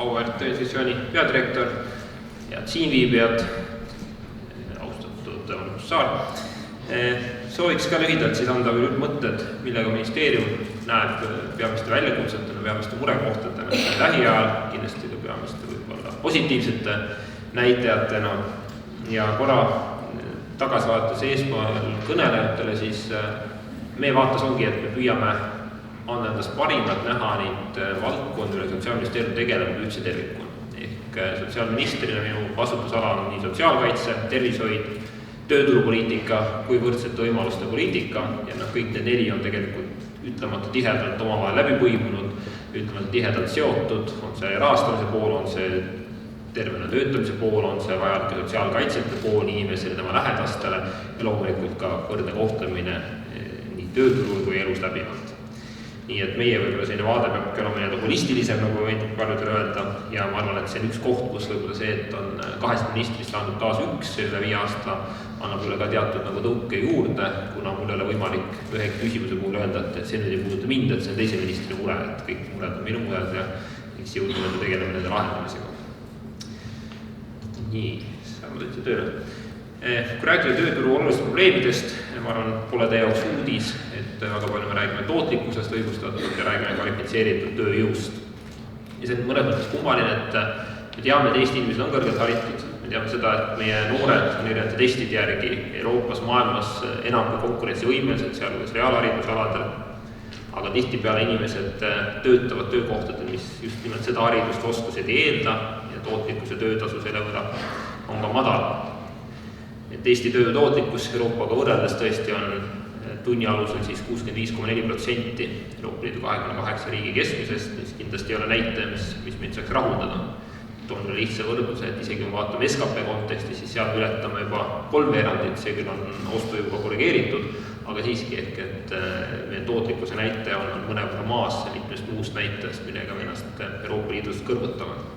auväärt Tööinspektsiooni peadirektor, head siinviibijad, austatud Saar. Sooviks ka lühidalt siis anda veel mõtted, millega ministeerium näeb peamiste väljakutsetena, peamiste murekohtadena lähiajal, kindlasti ka peamiste võib-olla positiivsete näitajatena ja korra tagasi vaadates eespool kõnelejatele, siis meie vaates ongi, et me püüame anda endast parimat näha neid valdkondi, mille Sotsiaalministeerium tegeleb üldse tervikuna. Ehk sotsiaalministrina minu vastutusala on nii sotsiaalkaitse, tervishoid, tööturupoliitika kui võrdsete võimaluste poliitika ja kõik need neli on tegelikult ütlemata tihedalt omavahel läbi põimunud, ütlemata tihedalt seotud, on see rahastamise pool, on see tervena töötamise pool, on see vajalike sotsiaalkaitsete pool inimesele, tema lähedastele ja loomulikult ka võrdne kohtlemine nii tööturul kui elus läbivalt. Nii et meie võib-olla selline vaade peabki olema holistilisem, nagu võinud paljudele öelda, ja ma arvan, et see on üks koht, kus võib-olla see, et on kahest ministrist andnud taas üks üle 5 aasta, annab üle ka teatud tõuke juurde, kuna mul ei ole võimalik ühe küsimuse puhul öelda, et see nüüd ei puuduta mind, et see on teise ministri mure, et kõik mured on minu mured ja siis jõudme tegeleme nende lahendamisega. Nii, saame tõesti tööle. Kui rääkida tööturu olulist probleemidest, ma arvan, pole teie jaoks uudis, et väga palju me räägime tootlikkusest õigustatult ja räägime kvalifitseeritud tööjõust. Ja see on mõnes mõttes kummaline, et me teame, et Eesti inimesed on kõrgelt haritud, me teame seda, et meie noored on erinevate testide järgi Euroopas, maailmas enam kui konkurentsivõimelised, sealhulgas reaalharidusaladel, aga tihtipeale inimesed töötavad töökohtadel, mis just nimelt seda haridust oskused ei eelda ja tootlikkus ja töötasu selle võrra on ka madal. Et Eesti töö tootlikkus Euroopaga võrreldes tõesti on tunni alusel siis 65,4% Euroopa Liidu 28 riigi keskmisest, mis kindlasti ei ole näitaja, mis meid saaks rahuldada. Toon üle lihtsa võrdluse, et isegi kui vaatame SKP kontekstis, siis seal ületame juba 3/4, see küll on ostu juba korrigeeritud, aga siiski ehk, et meie tootlikkuse näitaja on mõnevõrra maas mitmest muust näitajast, millega me ennast Euroopa Liidust kõrvutame.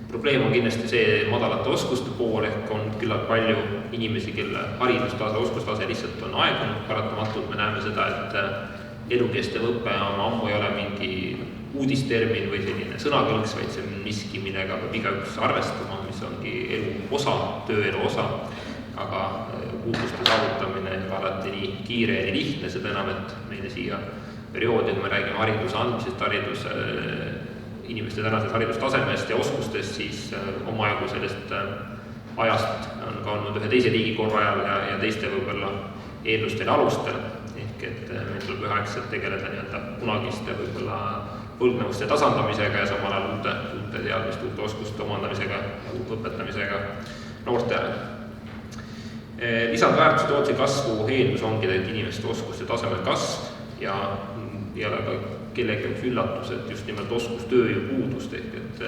Probleem on kindlasti see madalate oskuste pool, ehk on küllalt palju inimesi, kelle haridustase, oskustase lihtsalt on aegunud, paratamatult me näeme seda, et elukestev õpe ammu ei ole mingi uudistermin või selline sõnakõlks, vaid see on miski, millega peab igaüks arvestama, mis ongi elu osa, tööelu osa, aga uuduste saavutamine ei ole alati nii kiire ja nii lihtne, seda enam, et meile siia perioodi, kui me räägime hariduse andmisest, inimeste tänasest haridustasemest ja oskustest, siis omajagu sellest ajast on ka olnud ühe teise riigi korra ajal ja teiste võib-olla eeldustel ja alustel, ehk et meil tuleb üheaegselt tegeleda kunagiste võib-olla võlgnevuste tasandamisega ja samal ajal uute teadmiste, uute oskuste omandamisega ja õpetamisega noortele. Lisandväärtuse tootsi kasvu eeldus ongi inimeste oskuste tasemel kasv ja ei ole ka kellegi üllatus, et just nimelt oskustööjõu puudust, ehk et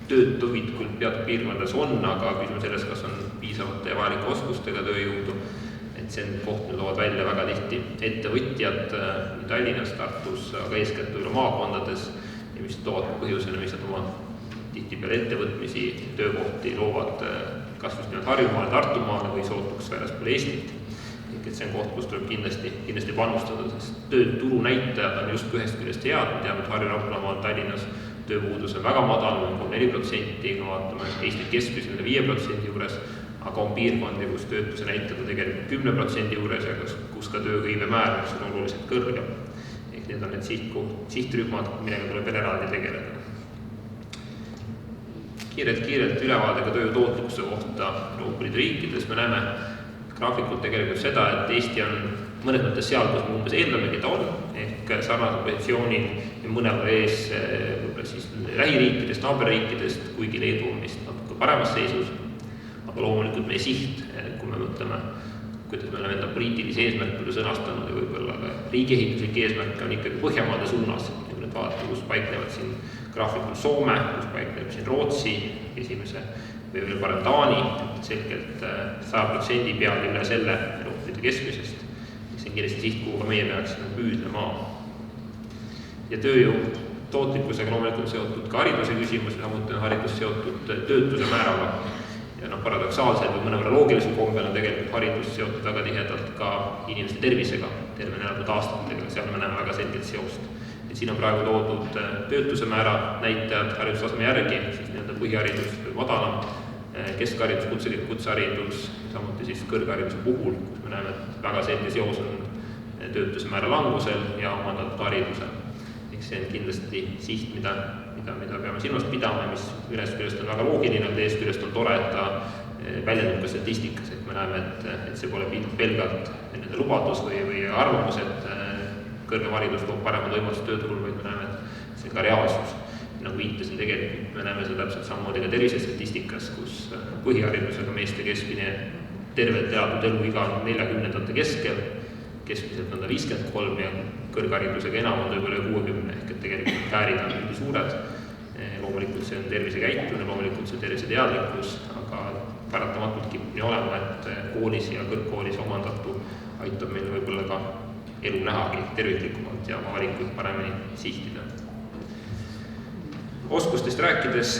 töötuvid küll teatud piirkondades on, aga küsime selles, kas on piisavate ja vajalike oskustega tööjõudu, et see on koht, mida toovad välja väga tihti ettevõtjad nii Tallinnas, Tartus, aga eeskätt üle maakondades, ja mis toovad põhjusena, mis nad oma tihtipeale ettevõtmisi, töökohti loovad kas just nimelt Harjumaale, Tartumaale või sootuks väljaspool Eestit. Et see on koht, kus tuleb kindlasti panustada, sest tööturu näitajad on just ühest küljest head, me teame, et Harju-Raplamaal Tallinnas tööpuudus on väga madal, 3-4%, kui vaatame Eestit keskmisele 5% juures, aga on piirkondi, kus töötuse näitajad on tegelikult 10% juures ja kus ka tööhõive määr on oluliselt kõrgem. Ehk need on need sihtrühmad, millega tuleb eraldi tegeleda. Kiirelt ülevaadega töö tootlikkuse kohta Euroopa Liidu riikides me näeme graafikult tegelikult seda, et Eesti on mõnes mõttes seal, kus me umbes eeldamegi ta on, ehk sarnasel positsioonil ja mõnevõrra ees siis lähiriikidest, naaberriikidest, kuigi Leedu on vist natuke paremas seisus, aga loomulikult meie siht, kui me mõtleme, kuidas me oleme enda poliitilisi eesmärke sõnastanud ja võib-olla ka riigiehituslik eesmärk on ikkagi Põhjamaade suunas, ja kui nüüd vaadata, kus paiknevad siin graafikul Soome, kus paikneb siin Rootsi esimese või veel parem Taani, selgelt 100% peal üle selle Euroopa Liidu keskmisest, mis on kindlasti siht, kuhu ka meie peaksime püüdlema. Ja tööjõu tootlikkusega loomulikult seotud ka hariduse küsimus, samuti on haridus seotud töötuse määraga. Ja paradoksaalselt või mõnevõrra loogilisel kombel on tegelikult haridus seotud väga tihedalt ka inimeste tervisega, tervena elatud aastatega, seal me näeme väga selget seost. Et siin on praegu toodud töötuse määra näitajad haridustaseme järgi, siis nii-öelda põhiharidus madalam, keskharidus, kutseharidus, samuti siis kõrghariduse puhul, kus me näeme, et väga selge seos on töötuse määra langusel ja omandatud haridusel. Ehk see on kindlasti siht, mida peame silmast pidama, mis ühest küljest on väga loogiline, aga teisest küljest on tore, et ta väljendub ka statistikas, et me näeme, et see pole pelgalt lubadus või arvamus, et kõrgem haridus toob paremad võimalused tööturul, vaid me näeme, et see on ka reaalsus. Nagu viitasin, tegelikult me näeme seda täpselt samamoodi ka tervisestatistikas, kus põhiharidusega meeste keskmine tervelt elatud eluiga on 40ndate keskel, keskmiselt on ta 53 ja kõrgharidusega enam on võib-olla 60, ehk et tegelikult käärid on üli suured. Loomulikult see on tervisekäitumine, loomulikult see terviseteadlikkus, aga paratamatult kipub nii olema, et koolis ja kõrgkoolis omandatu aitab meil võib-olla ka elu nähagi terviklikumalt ja valikuid paremini sihtida. Oskustest rääkides,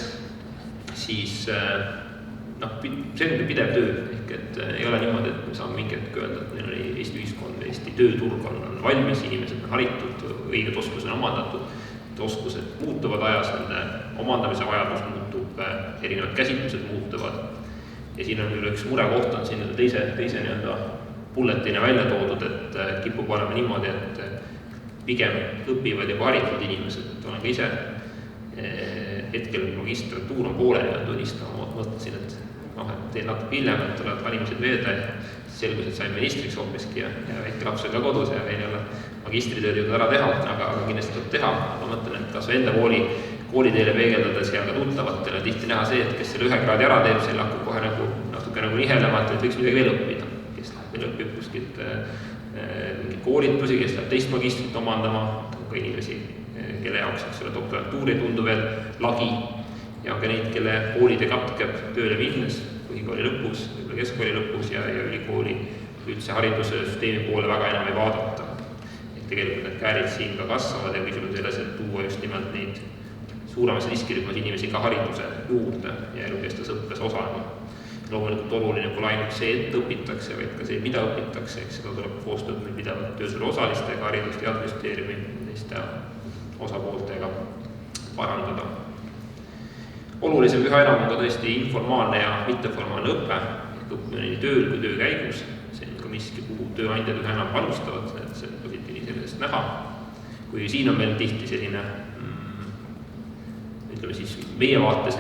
siis see on pidev töö, ehk et ei ole niimoodi, et me saame mingi hetk öelda, et meil on Eesti ühiskond, Eesti tööturg on valmis, inimesed on haritud, õiged oskused on omandatud, oskused muutuvad ajas, nende omandamise vajadus muutub, erinevad käsitlused muutuvad ja siin on küll üks murekoht on siin teise nii-öelda bulletina välja toodud, et kipub olema niimoodi, et pigem õpivad juba haritud inimesed, et olen ka ise hetkel magistratuur on pooleli ja tunnistama, mõtlesin, et teen natuke hiljem, et tulevad valimised veeda ja selgus, et sain ministriks hoopiski ja väike laps on ka kodus ja veel ei ole magistritööd jõudnud ära teha, aga kindlasti tuleb teha. Ma mõtlen, et kas enda kooliteele peegeldades ja ka tuttavatele tihti näha see, et kes selle 1 kraadi ära teeb, selle hakkab kohe natuke nihelema, et võiks midagi veel õppida. Kes läheb veel õpib kuskilt mingeid koolitusi, kes läheb teist magistrit omandama, ka inimesi, kelle jaoks doktorantuuri tundu veel lagi ja ka neid, kelle koolide katkeb tööle minnes, põhikooli lõpus, võib-olla keskkooli lõpus ja ülikooli üldse haridussüsteemi poole väga enam ei vaadata. Et tegelikult need käärid siin ka kasvavad ja küsimus selles, et tuua just nimelt neid suuremas riskirühmas inimesi ka hariduse juurde ja elukestvas õppes osalema. Loomulikult oluline pole ainult see, et õpitakse, vaid ka see, mida õpitakse, eks seda tuleb koostööd meil pidevalt töösule osalistega, haridus- ja teadusministeeriumi teiste osapooltega parandada. Olulisem üha enam on ka tõesti informaalne ja mitteformaalne õpe, õppimine nii tööl kui töö käigus. See on ka miski, kuhu tööandjad üha enam panustavad, et see positiivne sellest näha. Kui siin on meil tihti selline, ütleme siis meie vaates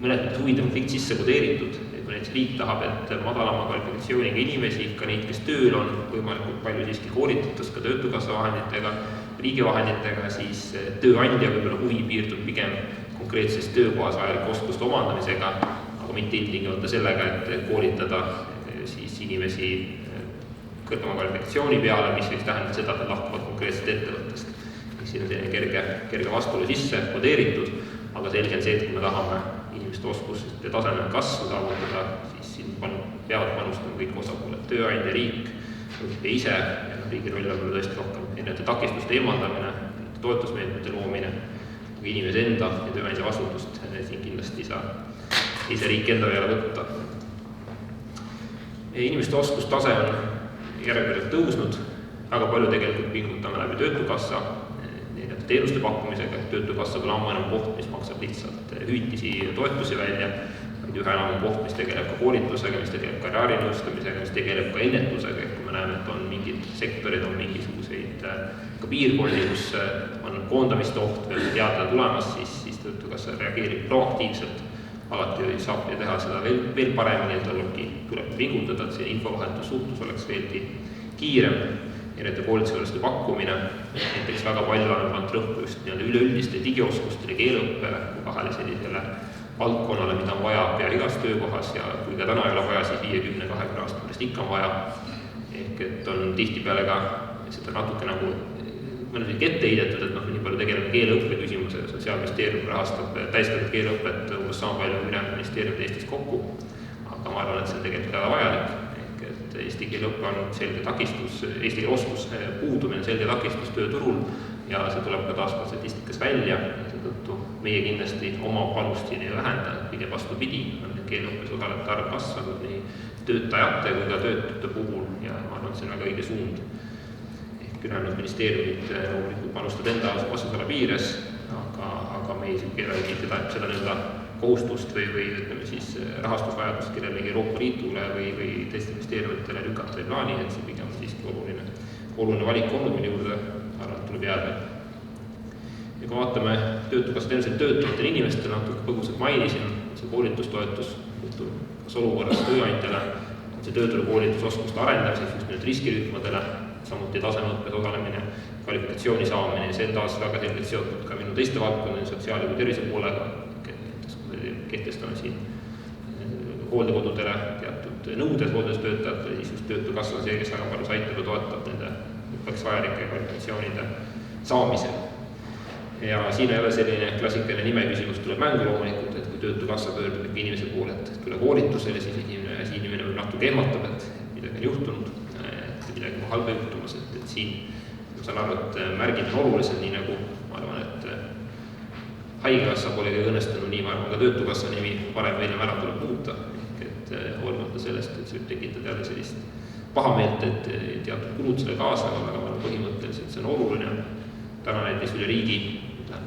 mõned huvide konflikt sisse kodeeritud, et kui näiteks riik tahab, et madalama kvalifikatsiooniga inimesi, ka neid, kes tööl on, võimalikult palju siiski koolitatus ka töötukassa vahenditega, riigi vahenditega, siis tööandja võib-olla huvi piirdub pigem konkreetses töökohas vajalike oskuste omandamisega, aga mitte ilmtingimata sellega, et koolitada siis inimesi kõrgema kvalifikatsiooni peale, mis võiks tähendada seda, et nad lahkuvad konkreetselt ettevõttest. Siin on selline kerge vastuolu sisse kodeeritud, aga selge on see, et kui me tahame inimeste oskuste tasemel kasvu saavutada, siis siin peavad panustama kõik osapooled, tööandja, riik, õppija ise ja riigi roll on tõesti rohkem erinevate takistuste eemaldamine, toetusmeetmete loomine, kui inimese enda ja tööandja vastutust siin kindlasti ei saa riik enda peale võtta. Inimeste oskustase on järjepidevalt tõusnud, väga palju tegelikult pingutame läbi töötukassa, teenuste pakkumisega, et töötukassa pole ammu enam koht, mis maksab lihtsalt hüvitisi ja toetusi välja, vaid üha enam koht, mis tegeleb ka koolitusega, mis tegeleb karjäärinõustamisega, mis tegeleb ka ennetusega, kui me näeme, et on mingid sektorid, on mingisuguseid ka piirkondi, kus on koondamiste oht veel teada tulemas, siis töötukassa reageerib proaktiivselt, alati saab teha seda veel paremini, et tuleb pingutada, et see infovahetus suhtlus oleks veelgi kiirem ja nende koolitusvõrduste pakkumine. Näiteks väga palju on pannud rõhku just üleüldiste digioskustele, keeleõppele, kahele sellisele valdkonnale, mida on vaja pea igas töökohas ja kui ka täna ei ole vaja, siis 50-20 aasta pärast ikka on vaja. Ehk et on tihtipeale ka seda natuke nagu mõned ette heidetud, et nii palju tegeleme keeleõppe küsimuse, Sotsiaalministeerium rahastab täiskasvanud keeleõpet umbes sama palju ülejäänud ministeeriumid Eestis kokku, aga ma arvan, et see on tegelikult väga vajalik. Eesti keele õppe on selge takistus, eesti keele oskus puudumine selge takistus tööturul ja see tuleb ka taaskord statistikas välja ja seetõttu meie kindlasti oma panust siin ei vähenda, pigem vastupidi, on keeleõppes osalejate arv kasvanud nii töötajate kui ka töötute puhul ja ma arvan, et see on väga õige suund. ülejäänud ministeeriumid loomulikult panustavad enda vastutusala piires, aga me ei kellelegi seda nii-öelda kohustust või ütleme siis rahastusvajadust kellelegi Euroopa Liidule või teiste ministeeriumitele lükata ei plaani, et see pigem siiski oluline valik olnud, mille juurde arvan, tuleb jääda. Ja kui vaatame töötukassa teenuseid töötavatele inimestele, natuke põgusalt mainisin, see koolitustoetus kas olukorras tööandjale, see tööturukoolitusoskuste arendamiseks just nüüd riskirühmadele, samuti tasemeõppes osalemine, kvalifikatsiooni saamine, see on taas väga selgelt seotud ka minu teiste valdkondade sotsiaal- ja tervise poolega, kehtestame siin hooldekodudele teatud nõuded hooldustöötajatele, siis just töötukassa on see, kes väga palju aitab ja toetab nende õppeks vajalike kvalifikatsioonide saamisel. Ja siin ei ole selline klassikaline nime küsimus tuleb mängu loomulikult, et kui töötukassa pöördub inimese poole, et tule koolitusele, siis inimene võib natuke ehmatab, et midagi on juhtunud, et midagi on halba juhtumas, et siin ma saan aru, et märgid on olulised, nii nagu ma arvan, et haigekassa pole kõige õnnestunud, nii ma arvan ka töötukassa nimi varem või hiljem ära tuleb muuta, ehk et hoolimata sellest, et see võib tekitada jälle sellist pahameelt, et teatud kulud selle kaasnevad, aga põhimõtteliselt see on oluline. Täna näiteks üle riigi,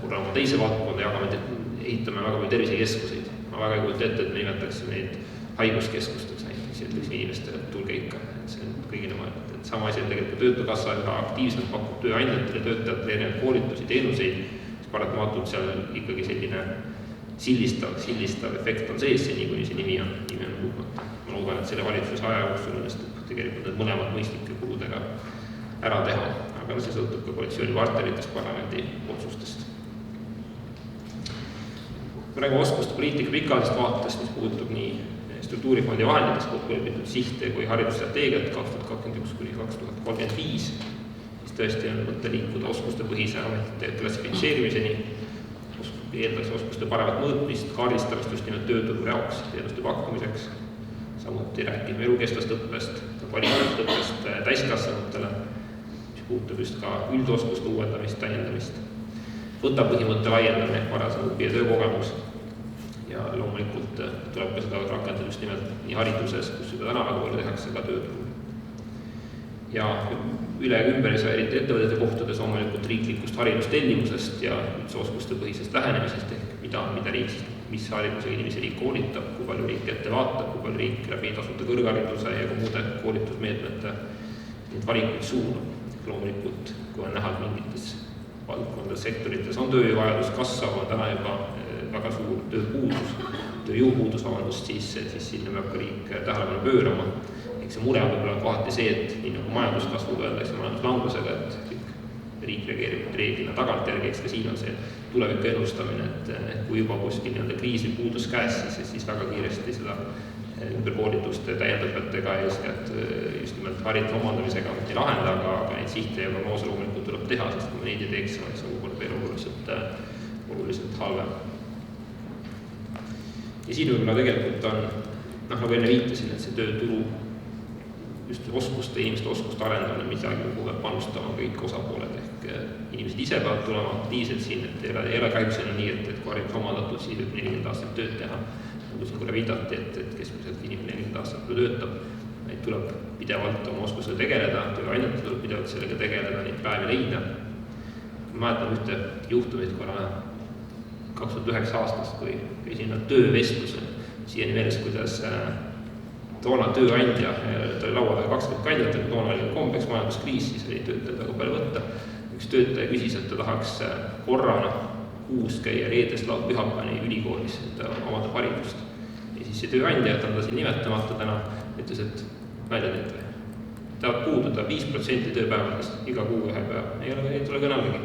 korra oma teise valdkonda ehitame väga palju tervisekeskuseid. Ma väga ei kujuta ette, et me nimetaksime neid haiguskeskusteks näiteks, et inimestele tulge ikka, et see on kõigile mõeldud. Et sama asi on tegelikult töötukassa väga aktiivselt pakub tööandjatele, töötajatele erinevaid koolitusi, teenuseid, siis paratamatult seal ikkagi selline sillistav efekt on sees, kuni see nimi on muutmata. Ma loodan, et selle valitsuse aja jooksul õnnestub tegelikult need mõlemad mõistlike kuludega ära teha, aga see sõltub ka koalitsioonipartneritest parlamendi otsustest. Me räägime oskuste poliitika pikaajalisest vaatest, mis puudutab nii struktuurifondi vahenditest kokkulepitud sihte kui haridusstrateegiat 2021–2035, siis tõesti on mõte liikuda oskustepõhise ametite klassifitseerimiseni, eeldaks oskuste paremat mõõtmist, kaardistamist just nimelt tööturu jaoks, teenuste pakkumiseks, samuti räägime elukestvast õppest, kvaliteetsest õppest täiskasvanutele, mis puudutab just ka üldoskuste uuendamist, täiendamist, võtapõhimõtte laiendamine ehk varasem õpi- ja töökogemus ja loomulikult tuleb ka seda rakendada just nimelt nii hariduses, kus juba täna väga palju tehakse ka tööturul. Ja üle ümber ei saa eriti ettevõtete kohtades loomulikult riiklikust haridustellimusest ja üldse oskustepõhisest lähenemisest ehk mida riik, mis haridusega inimesi riik koolitab, kui palju riik ette vaatab, kui palju riik läbi tasuta kõrghariduse ja ka muude koolitusmeetmete neid valikuid suunab. Loomulikult, kui on näha, et mingites valdkondades, sektorites on tööjõuvajadus kasvav, on täna juba väga suur tööjõupuudus, siis sinna peab ka riik tähelepanu pöörama. Ehk see mure on võib-olla kohati see, et nii nagu majanduskasvuga öeldakse majanduslangusega, et riik reageerib reeglina tagantjärgi, eks ka siin on see tuleviku ennustamine, et kui juba kuskil kriis või puudus käes, siis väga kiiresti seda ümberkoolituste täiendõpetega ja eeskätt just nimelt hariduse omandamisega ei lahenda, aga neid sihte ja prognoose loomulikult tuleb teha, sest kui me neid ei teeks, oleks olukord veel oluliselt halvem. Ja siin võib-olla tegelikult on, nagu enne viitasin, et see tööturu just inimeste oskuste arendamine, midagi peab panustama kõik osapooled ehk inimesed ise peavad tulema aktiivselt siin, et ei ole kahjuks nii, et kui haridus omandatud, siis võib 40 aastat tööd teha. Nagu siin korra viidati, et keskmiselt inimene 40 aastat töötab, neid tuleb pidevalt oma oskusega tegeleda, tööandjad tuleb pidevalt sellega tegeleda, neid päevi leida. Ma mäletan ühte juhtumit korra 2009 aastast, kui käisin töövestlusel, siiani meeles, kuidas toona tööandja, ta oli laua peal 20 kandidaat, kui toona oli kombeks majanduskriis, siis oli töötajaid väga palju võtta. Üks töötaja küsis, et ta tahaks korrana kuus käia reedest pühapäevani ülikoolis, et ta omandab haridust. Ja siis see tööandja, et on ta siin nimetamata täna, ütles, et välja teete. Tahab puududa 5% tööpäevadest iga kuu ühe päeva. Ei tule kõnelegi.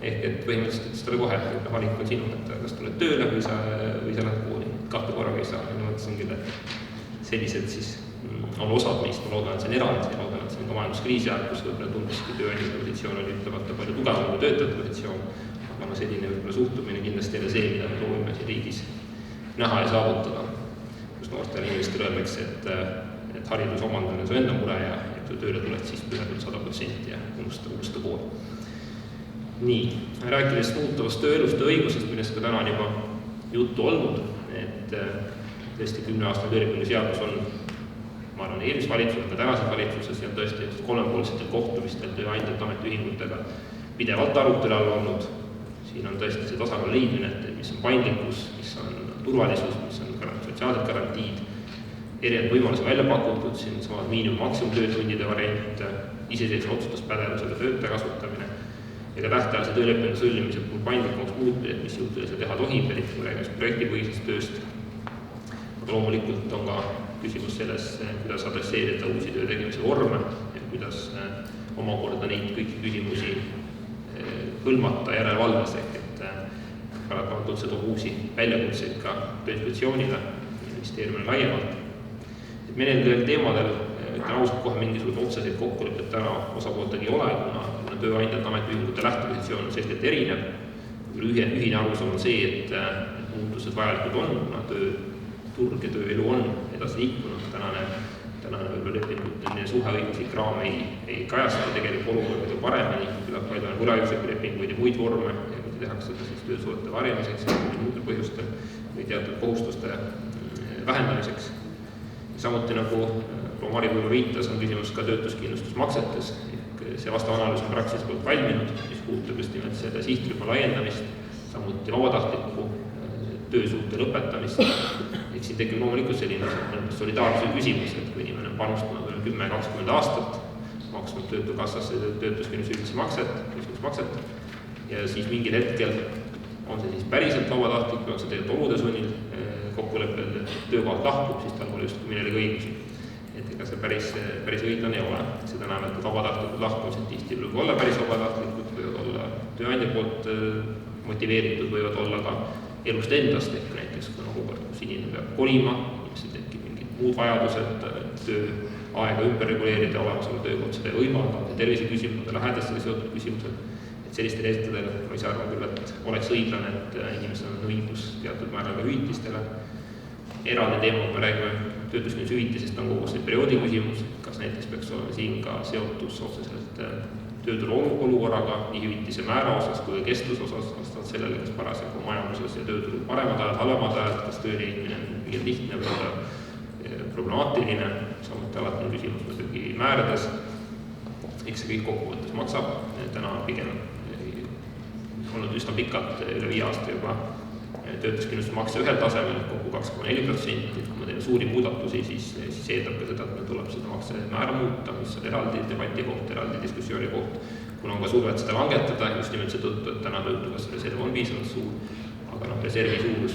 Ehk et põhimõtteliselt ütles talle kohe, et valik on sinu, et kas tuled tööle või sa lähed kooli. Kahte korraga ei saa. Ja mõtlesin küll, et sellised siis on osad meist, ma loodan, et see on erand ja loodan, et see on ka majanduskriisi ajal, kus võib-olla tunduski tööandjate positsioon oli ütlevalt palju tugevam kui töötajate positsioon. Aga selline võib-olla suhtumine kindlasti ei ole see, mida me loovime siin riigis näha ja saavutada, kus noortele inimestele öeldakse, et hariduse omandamine on su enda mure ja kui tööle tuled, siis pühendud 100% ja unusta pool. Nii, rääkides muutavast tööelust ja õigusest, millest ka täna on juba juttu olnud, et tõesti 10-aastane töölepingu seadus on, ma ma arvan, eelmises valitsuses, ka tänases valitsuses ja tõesti kolmepoolsetel kohtumistel tööandjate ametiühingutega pidevalt arutelu all olnud. Siin on tõesti see tasakaal leidmine, et mis on paindlikkus, mis on turvalisus, mis on sotsiaalsed garantiid, erinevad võimalused välja pakutud, siin samad miinimum-maksimum töötundide variant, iseseisva otsustuspädevusega töötaja kasutamine ja ka tähtajalise töölepingu sõlmimise puhul paindlikumaks muutmine, et mis juhtudel seda teha tohib, eriti kui räägime projektipõhisest tööst. Aga loomulikult on ka küsimus selles, kuidas adresseerida uusi töö tegemise vorme ja kuidas omakorda neid kõiki küsimusi hõlmata järelevalves, et paratamatult see toob uusi väljakutseid ka Tööinspektsioonile ja ministeeriumile laiemalt. Et me nendel teemadel ütlen ausalt kohe mingisugused otseseid kokkulepped täna osapooltegi ei ole, kuna tööandjate ametiühingute lähtepositsioon on selgelt erinev. Ühine arusaam on see, et muutused vajalikud on, kuna tööturg ja tööelu on edasi liikunud. Tänane võib-olla lepingute suhe õiguslik raam ei kajasta tegelikult olukorda paremini, küllap palju on võlaõiguslikke lepinguid ja muid vorme, mida tehakse seda siis töösuhete varjamiseks ja muudel põhjustel või teatud kohustuste vähendamiseks. Samuti nagu proua Mari Võimu viitas, on küsimus ka töötuskindlustusmaksetes. See vastav analüüs on praktiliselt poolt valminud, mis puudutab just nimelt selle sihtrühma laiendamist, samuti vabatahtliku töösuhte lõpetamist. Ehk siin tekib loomulikult selline solidaarsuse küsimus, et kui inimene on panustanud 10-20 aastat, maksnud töötukassasse töötuskindlustusmakset ja siis mingil hetkel on see siis päriselt vabatahtlik või on see tegelikult olude sunnil kokkuleppel töökohalt lahkub, siis tal pole just millelegi õigusi. Et ega see päris õiglane ei ole. Seda näeme, et vabatahtlikud lahkumised tihti võib olla päris vabatahtlikud, võivad olla tööandja poolt motiveeritud, võivad olla ka elust endast, ehk näiteks kui on olukord, kus inimene peab kolima, inimesel tekib mingid muud vajadused, tööaega ümber reguleerida, olemasolu töökoht seda ei võimalda, tervise küsimused, lähedastega seotud küsimused. Et sellistel hetkedel ma ise arvan küll, et oleks õiglane, et inimesel on õigus teatud määral ka hüvitistele. Eraldi teema, kui me räägime töötuskindlustushüvitisest, on kogu see perioodi küsimus, kas näiteks peaks olema siin ka seotus otseselt tööturu olukorraga, nii hüvitise määra osas kui kestluse osas, vastavalt sellele, kas parasjagu majanduses ja tööturul paremad ajad, halvemad ajad, kas töö leidmine on pigem lihtne või problemaatiline, samuti alati on küsimus muidugi määrades. Eks see kõik kokkuvõttes maksab, täna pigem olnud üsna pikalt, üle 5 aasta juba töötuskindlustusmakse ühel tasemel, kokku 2,4%, kui me teeme suuri muudatusi, siis eeldab ka seda, et meil tuleb seda makse määra muuta, mis on eraldi debati koht, eraldi diskussiooni koht, kuna on ka survet seda langetada, just nimelt see tõttu, et täna töötukassa reserv on piisavalt suur, aga reservi suurus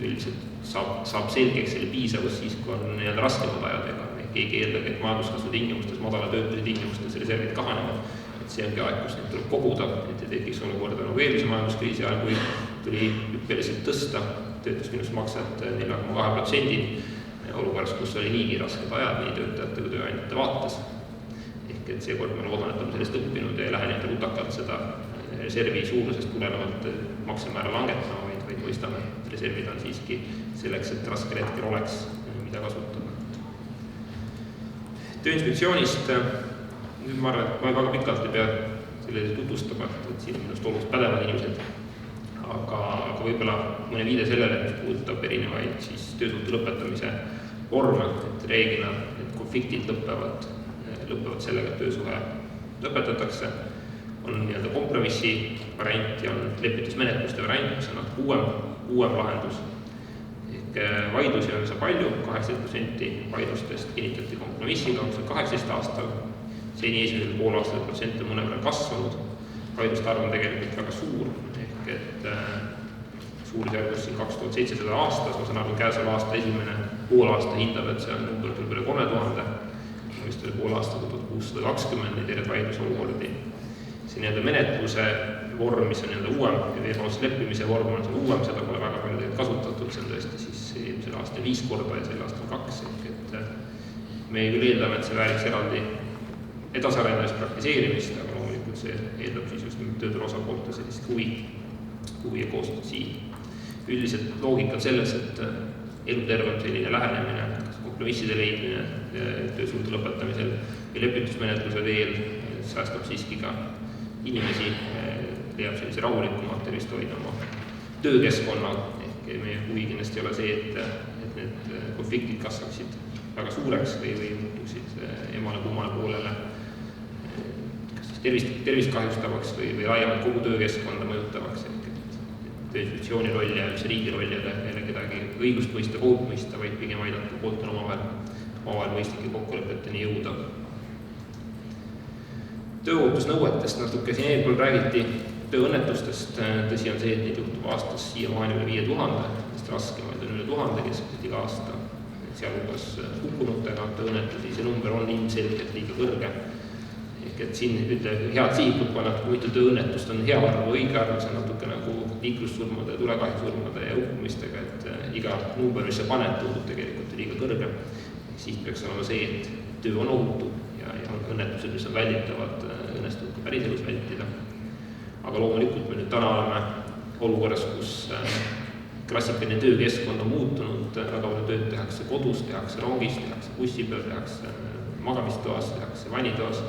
üldiselt saab selgeks selle piisavus siis, kui on raskemad ajadega. Keegi eeldagi, et majanduskasvu tingimustes, madala töötuse tingimustes reservid kahanevad, et see ongi aeg, kus neid tuleb koguda, et ei tekiks olukorda nagu eelmise majanduskriisi ajal, kui tuli hüppeliselt tõsta töötuskindlustusmakset 4,2%, olukorras, kus oli niigi rasked ajad nii töötajate kui tööandjate vaates. Ehk et seekord me loodan, et oleme sellest õppinud ja ei lähe nii rutakalt seda reservi suurusest tulenevalt maksemäära langetama, vaid mõistame, et reservid on siiski selleks, et raskel hetkel oleks, mida kasutada. Tööinspektsioonist, nüüd ma arvan, et ma väga pikalt ei pea sellele tutvustama, et siin on minust oluliselt pädevad inimesed, aga võib-olla mõne viide sellele, mis puudutab erinevaid siis töösuhte lõpetamise vorme, et reeglina need konfliktid lõpevad sellega, et töösuhe lõpetatakse, on kompromissi variant ja on lepitusmenetluste variant, mis on uuem lahendus. Vaidlusi on üsna palju, 18% vaidlustest kinnitati kompromissiga 2018 aastal, seni esimesel poolaastal protsent on mõnevõrra kasvanud, vaidluste arv on tegelikult väga suur, ehk et suurusjärgus 2700 aastas, ma saan aru, käesoleva aasta esimene poolaasta hindab, et see on number üle 3000, vist oli poolaasta 1620 neid erinevaid vaidlusolukordi. See menetluse vorm, mis on uuem ja veebausse leppimise vorm on uuem, seda pole väga palju kasutatud, see on tõesti siis eelmisel aastal 5 korda ja sel aastal 2, ehk et me küll eeldame, et see vääriks eraldi edasarendamist, praktiseerimist, aga loomulikult see eeldab siis just tööturu osapoolte sellist huvi ja koostööd siin. Üldiselt loogika on selles, et eluterve on selline lähenemine, kompromisside leidmine töösuhte lõpetamisel ja lepitusmenetluse teel säästab siiski ka inimesi, leiab sellise rahulikuma tervist hoidma töökeskkonna, ehk meie huvi kindlasti ei ole see, et need konfliktid kasvaksid väga suureks või muutuksid emale-kummale poolele kas siis tervist kahjustavaks või laiemalt kogu töökeskkonda mõjutavaks. Tööinspektsiooni roll ja üldse riigi roll jälle kedagi õigust mõista, kohut mõista, vaid pigem aidata pooltel omavahel mõistlike kokkulepeteni jõuda. Tööohutusnõuetest natuke siin eelpool räägiti tööõnnetustest. Tõsi on see, et neid juhtub aastas siiamaani üle 5000, sest raskemaid on üle 1000 keskmiselt iga aasta. Sealhulgas hukkunutega tööõnnetusi, see number on ilmselgelt liiga kõrge. Ehk et siin head sihikut panna, kui mitu tööõnnetust on hea arv või õige arv, see on natuke nagu liiklussurmade, tulekahjusurmade ja hukkumistega, et iga number, mis sa paned, tundub tegelikult liiga kõrge. Siht peaks olema see, et töö on ohutu ja õnnetused, mis on välditavad, õnnestub ka päriselus vältida. Aga loomulikult me nüüd täna oleme olukorras, kus klassikaline töökeskkond on muutunud, väga palju tööd tehakse kodus, tehakse rongis, tehakse bussi peal, tehakse magamistoas, tehakse vannitoas,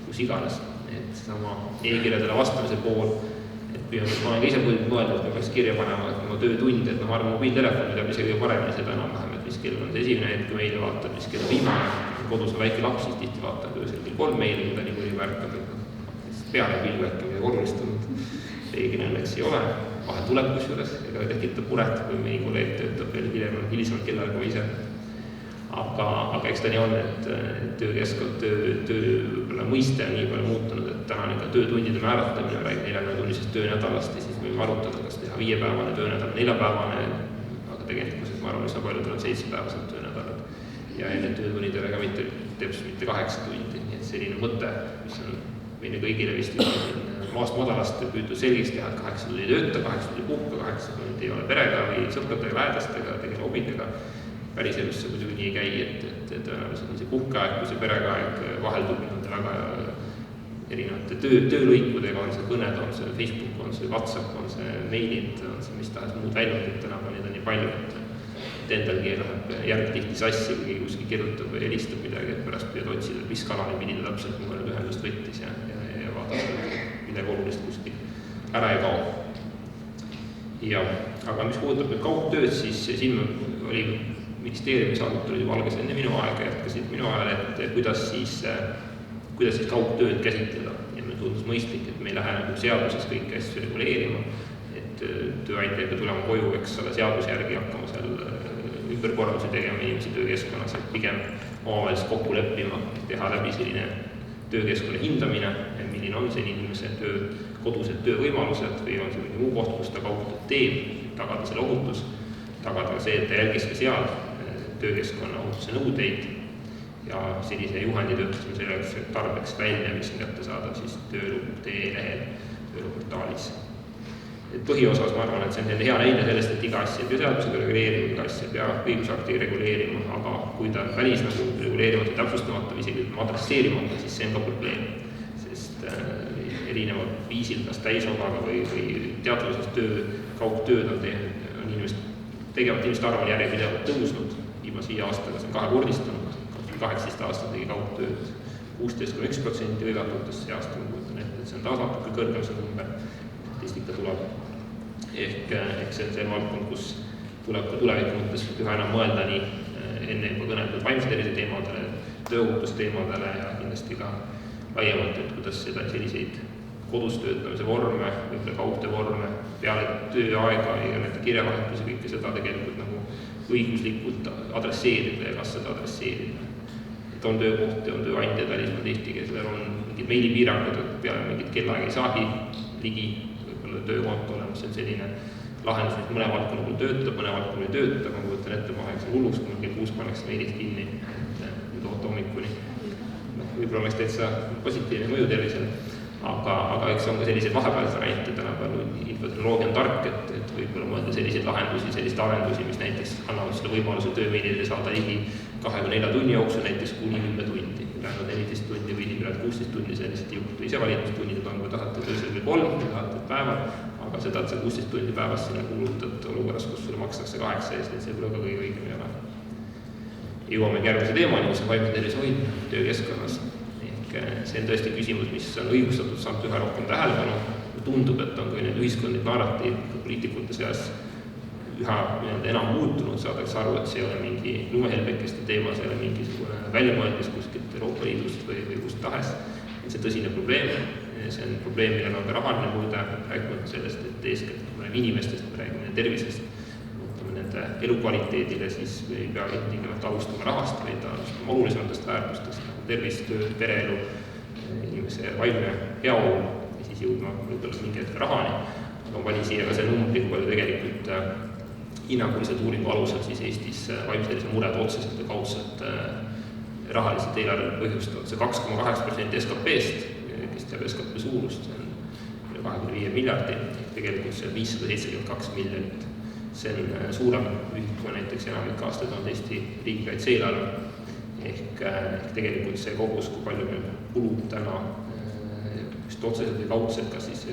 kus iganes. Et sama e-kirjadele vastamise pool, et ma olen ka ise mõelnud, et ma peaks kirja panema oma töötunde, et ma arvan, mobiiltelefon teab isegi paremini seda enam-vähem, et mis kell on see esimene hetk, kui meili vaatad, mis kell on viimane. Kodus on väike laps, siis tihti vaatan kell 3 meili, kui ta nii mõni märkab, et peale pilgu äkki midagi olulist olnud. Reeglina õnneks ei ole, vahel tuleb kusjuures, ega tekitab muret, kui mõni kolleeg töötab veel hilisemalt kellal kui ise. Aga eks ta nii on, et töökeskkond, töö mõiste on nii palju muutunud, et täna ka töötundide määratamine, me räägime 40-tunnisest töönädalast ja siis võime arutada, kas teha 5-päevane töönädal, 4-päevane, aga tegelikult ma arvan, üsna paljudel on 7-päevased töönädalad. Ja enne töötunnidele ka mitte 8 tundi, nii et selline mõte, mis on meile kõigile vist maast madalast püütud selgeks teha, et 8 tundi tööta, 8 tundi puhka, 8 tundi ei ole perega või sõpradega, lähedastega, tegele hobidega. Päris elusse muidugi nii ei käi, et tõenäoliselt on see puhkeaeg kui see peregaeg vaheldunud väga erinevate töölõikudega, on see kõned, on see Facebook, on see WhatsApp, on see meilid, on see mis tahes muud väljundid, tänapäeval neid on nii palju, et endalgi läheb järg tihti sassi, kui keegi kuskil kirjutab või helistab midagi, et pärast püüad otsida, mis kanali pidi ta täpselt mulle nüüd ühendust võttis ja vaadata, midagi olulist kuskil ära ei kao. Ja, aga mis puudutab nüüd kaugtööd, siis siin oli ministeeriumi saadud valges enne minu aega, jätkasid minu ajal, et kuidas siis kaugtööd käsitleda. Ja me tundus mõistlik, et me ei lähe nagu seaduses kõiki asju reguleerima, et tööandja peab tulema koju, eks ole, seaduse järgi hakkama seal ümberkorraldusi tegema inimesi töökeskkonnas, et pigem omavahelist kokku leppima, teha läbi selline töökeskkonna hindamine, milline on see inimese kodused töövõimalused või on see mingi muu koht, kus ta kaugtööd teeb, tagada selle ohutus, tagada see, et ta jälgis ka seal töökeskkonna ohutuse nõudeid ja sellise juhendi töötasime selleks tarbeks välja, mis on kättesaadav siis tööelu.ee lehel tööeluportaalis. Et põhiosas ma arvan, et see on hea näide sellest, et iga asja ei pea seadusega reguleerima, iga asja ei pea õigusakti reguleerima, aga kui ta on välis nagu reguleerimata, täpsustamata või isegi adresseerimata, siis see on ka probleem. Sest erinevad viisil, kas täisosaga või teatud osas kaugtööd on tegevat inimeste arv on järjepidevalt tõusnud, viimase 5 aastaga see on 2-kordistunud, 18 aastat tegi kaugtööd 16,1% hõivatutest, see aasta ma kujutan ette, et see on taas natuke kõrgem see number, statistika tuleb. Ehk see on see valdkond, kus tuleb ka tuleviku mõttes üha enam mõelda nii enne juba kõneldud vaimse tervise teemadele, tööohutusteemadele ja kindlasti ka laiemalt, et kuidas selliseid kodus töötamise vorme, võib-olla kaugtöö vorme, peale tööaega ja nende kirjavahetusi kõike seda tegelikult nagu õiguslikult adresseerida ja kas seda adresseerida. Et on töökohti, on tööandjad välismaal tihti, kellel on mingid meilipiirangud, et peale mingid kellaaeg ei saagi ligi võib-olla töökontole, mis on selline lahendus, mis mõne valdkonna puhul töötab, mõne valdkonna ei tööta, ma kujutan ette, ma oleks hulluks, kui kell 6 pannakse meilid kinni, et nüüd oota hommikuni. Võib-olla oleks täitsa positiivne mõju tervisele. Aga eks on ka selliseid vahepealseid variante, tänapäeval infotehnoloogia on tark, et võib-olla mõelda selliseid lahendusi, selliseid arendusi, mis näiteks annavad selle võimaluse töömeilidele saada ligi 24 tunni jooksul, näiteks kuni 10 tundi. Läinud 14 tundi või 16 tundi, see lihtsalt juhtu ise valitustunnid on, kui tahate töösel või 3, kui tahate päeval, aga seda, et see 16 tundi päevast sinna kuulutad olukorras, kus sulle makstakse 8 eest, et see võib-olla ka kõige õigem ei ole. Jõuame järgmise teemani, mis on vaimse tervise hoidmine töökeskkonnas. See on tõesti küsimus, mis on õigustatud, saanud üha rohkem tähelepanu. Tundub, et on ka ühiskondlik narratiiv poliitikute seas üha enam muutunud, saadakse aru, et see ei ole mingi lumehelbekeste teema, see ei ole mingisugune väljamõeldis kuskilt Euroopa Liidust või kust tahes. See on tõsine probleem, see on probleem, millel on ka rahaline mõõde, räägime sellest, et eeskätt kui me räägime inimestest, me räägime tervisest, mõtleme nende elukvaliteedile, siis ei pea tingimata alustama rahast, vaid alustama olulisematest väärtustest, nagu tervis, töö, pereelu, inimese vaimne heaolu ja siis jõudma võib-olla mingi hetk rahani. Aga ma panin siia ka see numbri, kui palju tegelikult hinnanguliselt uuringu alusel siis Eestis vaimse tervise mured otseselt ja kaudselt rahaliselt eelarvele põhjustavad. See 2,8% SKP-st, kes teab SKP suurust, see on üle 25 miljardi, tegelikult see on 572 miljonit. See on suurem ühiku näiteks enamik aastaid on Eesti riigikaitse eelarve. Ehk tegelikult see kogus, kui palju meil kulub täna just otseselt või kaudselt, kas siis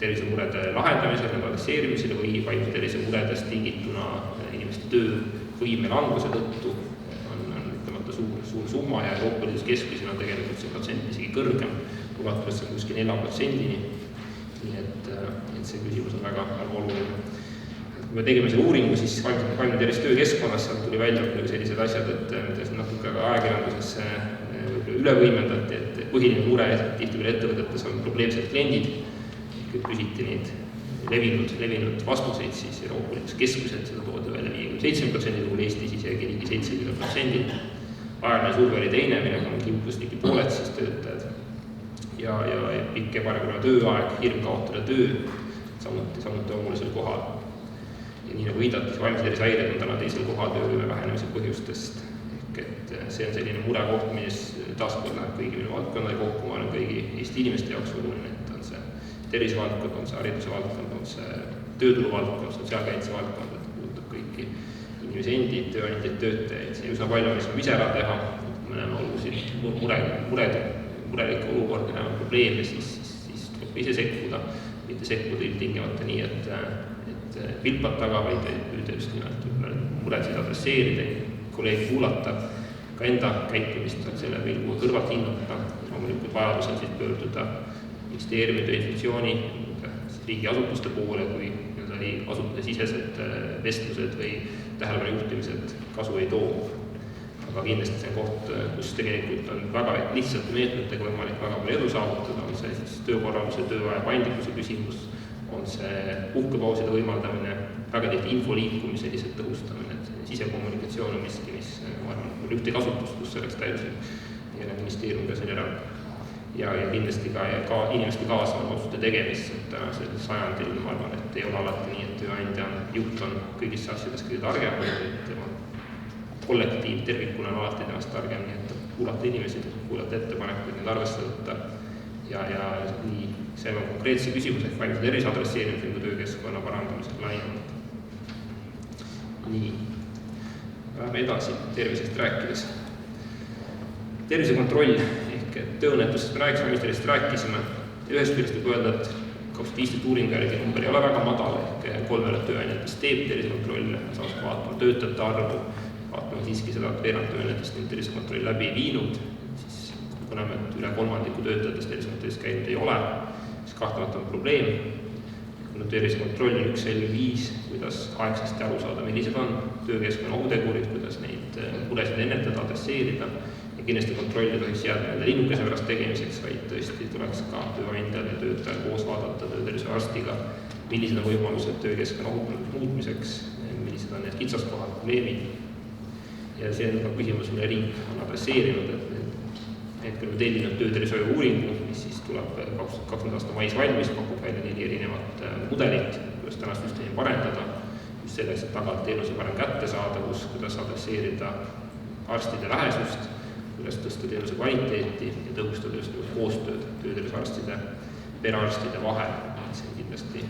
tervisemurede lahendamisele, adresseerimisele või vaimse tervise muredest tingituna inimeste töövõime languse tõttu on ütlemata suur summa ja Euroopa Liidus keskmisena on tegelikult see protsent isegi kõrgem, ulatudes on kuskil 4%-ni. Nii et see küsimus on väga oluline. Kui me tegime selle uuringu, siis vaimne tervis töökeskkonnas, seal tuli välja sellised asjad, et mida natuke ka ajakirjanduses üle võimendati, et põhiline mure tihti veel ettevõtetes on probleemsed kliendid. Kui küsiti neid levinud vastuseid, siis Euroopa Liidus keskmiselt seda toodi välja 57%, kui Eestis isegi ligi 70%. Ajaline surve oli teine, millega on kimplusniki pooled siis töötajad ja pikk ebaregulaarne tööaeg, hirm kaotada töö, samuti olulisel kohal. Ja nii nagu viidati, vaimse tervise häired on täna teisel kohal töövõime vähenemise põhjustest. Ehk et see on selline murekoht, mis taaskord läheb kõigi minu valdkonna kokku, ma olen kõigi Eesti inimeste jaoks oluline, et on see tervisevaldkond, on see hariduse valdkond, on see tööturu valdkond, sotsiaalkaitse valdkond, et puudutab kõiki inimesi endid, tööandjaid, töötajaid ja üsna palju, mis on ise ära teha, kui me näeme olulisi murelikke olukorda, näeme probleeme, siis tuleb ise sekkuda, mitte sekkuda ilmtingimata nii, et vilpad taga, vaid püüda just nimelt muresid adresseerida, kolleegi kuulata, ka enda käitumist selle pilgu kõrvalt hinnata, loomulikult vajadusel siis pöörduda ministeeriumi tööinstitutsiooni riigiasutuste poole, kui asutuse sisesed vestlused või tähelepanu juhtimised kasu ei too. Aga kindlasti see koht, kus tegelikult on väga lihtsalt meetmetega võimalik väga palju edu saavutada, on see siis töökorralduse, tööaja paindlikkuse küsimus, on see puhkepauside võimaldamine, väga tihti info liikumise lihtsalt tõhustamine, et sisekommunikatsioon on miski, mis ma arvan, on ühte kasutust, kus selleks täiuslik ja ministeerium ka siin ära. Ja kindlasti ka inimeste kaasama otsuste tegemist, et tänasel sajandil ma arvan, et ei ole alati nii, et tööandja juht on kõigis asjades kõige targem, et tema kollektiiv tervikuna on alati temast targem, nii et kuulata inimesi, kuulata ettepanekuid, neid arvesse võtta ja nii see on konkreetse küsimus ehk vaimse tervise adresseerimisel kui töökeskkonna parandamisel laiemalt. Nii, läheme edasi tervisest rääkides. Tervisekontroll ehk tööõnnetustest me rääkisime. Ühest küljest võib öelda, et 2015 uuringu järgi number ei ole väga madal ehk 3 tööandjatest teeb tervisekontrolle, samas kui vaatame töötajate arvu, vaatame siiski seda, et veerand tööandjatest tervisekontrolli läbi ei viinud, siis kui näeme, et üle 3% töötajatest tervisekontrollis käinud ei ole, siis kahtlemata on probleem. Kuna tervisekontroll on üks selge viis, kuidas aegsasti aru saada, millised on töökeskkonna ohutegurid, kuidas neid muresid ennetada, adresseerida. Ja kindlasti kontrolli tohiks jääda linnukese pärast tegemiseks, vaid tõesti tuleks ka tööandjal ja töötajal koos vaadata töötervishoiuarstiga, millised on võimalused töökeskkonna ohutumaks muutmiseks, millised on need kitsaskohad, probleemid. Ja see on ka küsimus, mille riik on adresseerinud, et kui me tellinud töötervishoiu uuringu, mis siis tuleb 2020. aasta mais valmis, pakub välja 4 erinevat mudelit, kuidas tänast süsteemi parendada, just selleks, et tagada teenuse parem kättesaadavus, kuidas adresseerida arstide vähesust, kuidas tõsta teenuse kvaliteeti ja tõhustada just koostööd töötervishoiuarstide, perearstide vahel. See on kindlasti